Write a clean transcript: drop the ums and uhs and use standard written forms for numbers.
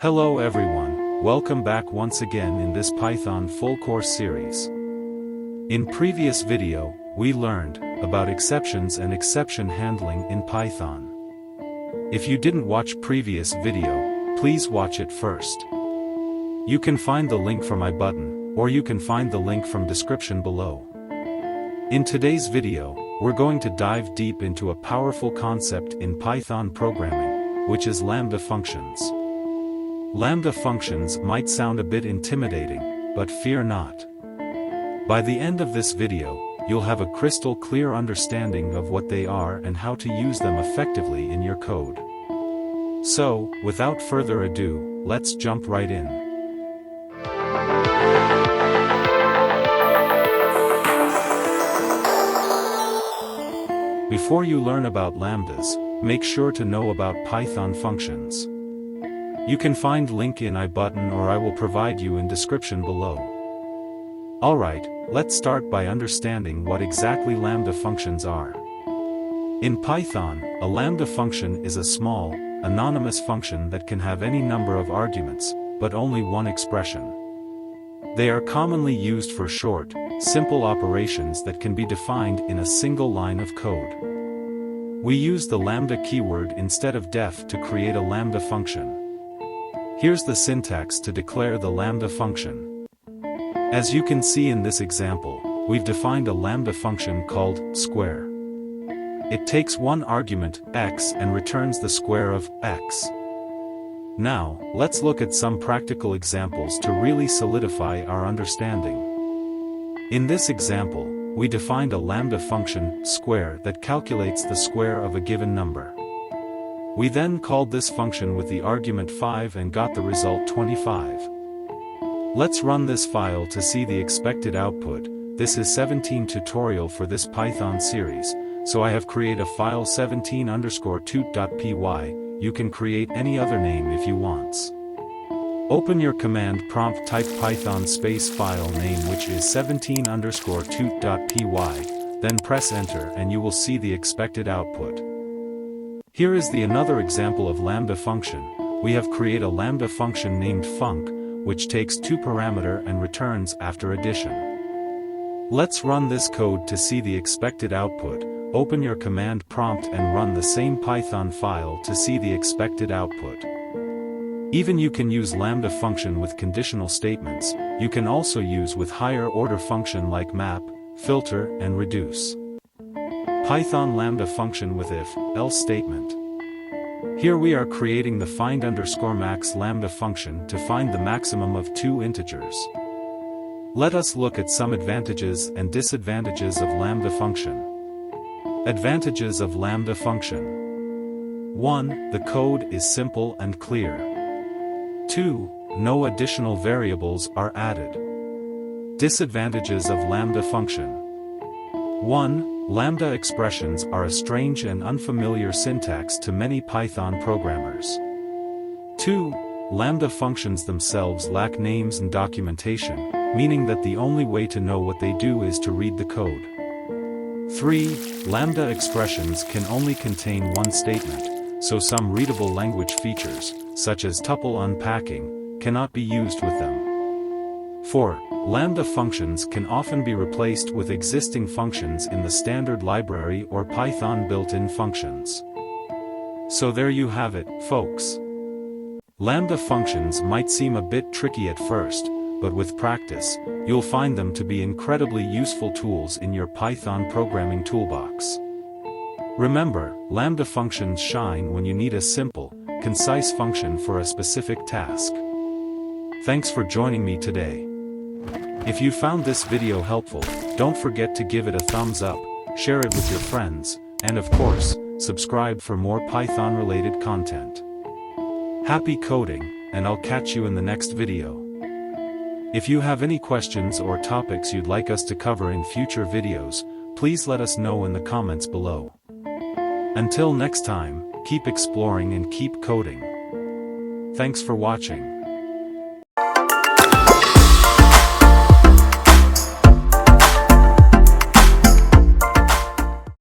Hello everyone, welcome back once again in this Python full course series. In previous video, we learned about exceptions and exception handling in Python. If you didn't watch previous video, please watch it first. You can find the link from my button, or you can find the link from description below. In today's video, we're going to dive deep into a powerful concept in Python programming, which is Lambda Functions. Lambda functions might sound a bit intimidating, but fear not. By the end of this video, you'll have a crystal clear understanding of what they are and how to use them effectively in your code. So, without further ado, let's jump right in. Before you learn about lambdas, make sure to know about Python functions. You can find link in I button or I will provide you in description below. Alright, let's start by understanding what exactly lambda functions are. In Python, a lambda function is a small, anonymous function that can have any number of arguments, but only one expression. They are commonly used for short, simple operations that can be defined in a single line of code. We use the lambda keyword instead of def to create a lambda function. Here's the syntax to declare the lambda function. As you can see in this example, we've defined a lambda function called square. It takes one argument, x, and returns the square of x. Now, let's look at some practical examples to really solidify our understanding. In this example, we defined a lambda function, square, that calculates the square of a given number. We then called this function with the argument 5 and got the result 25. Let's run this file to see the expected output. This is 17 tutorial for this Python series, so I have created a file 17_tut.py. You can create any other name if you want. Open your command prompt, type python space file name, which is 17_tut.py, then press enter and you will see the expected output. Here is another example of lambda function. We have created a lambda function named func, which takes two parameter and returns after addition. Let's run this code to see the expected output. Open your command prompt and run the same Python file to see the expected output. Even you can use lambda function with conditional statements. You can also use with higher order function like map, filter, and reduce. Python lambda function with if, else statement. Here we are creating the find_max lambda function to find the maximum of two integers. Let us look at some advantages and disadvantages of lambda function. Advantages of lambda function. 1. The code is simple and clear. 2. No additional variables are added. Disadvantages of lambda function. 1. Lambda expressions are a strange and unfamiliar syntax to many Python programmers. 2. Lambda functions themselves lack names and documentation, meaning that the only way to know what they do is to read the code. 3. Lambda expressions can only contain one statement, so some readable language features, such as tuple unpacking, cannot be used with them. 4. Lambda functions can often be replaced with existing functions in the standard library or Python built-in functions. So there you have it, folks. Lambda functions might seem a bit tricky at first, but with practice, you'll find them to be incredibly useful tools in your Python programming toolbox. Remember, lambda functions shine when you need a simple, concise function for a specific task. Thanks for joining me today. If you found this video helpful, don't forget to give it a thumbs up, share it with your friends, and of course, subscribe for more Python-related content. Happy coding, and I'll catch you in the next video. If you have any questions or topics you'd like us to cover in future videos, please let us know in the comments below. Until next time, keep exploring and keep coding. Thanks for watching.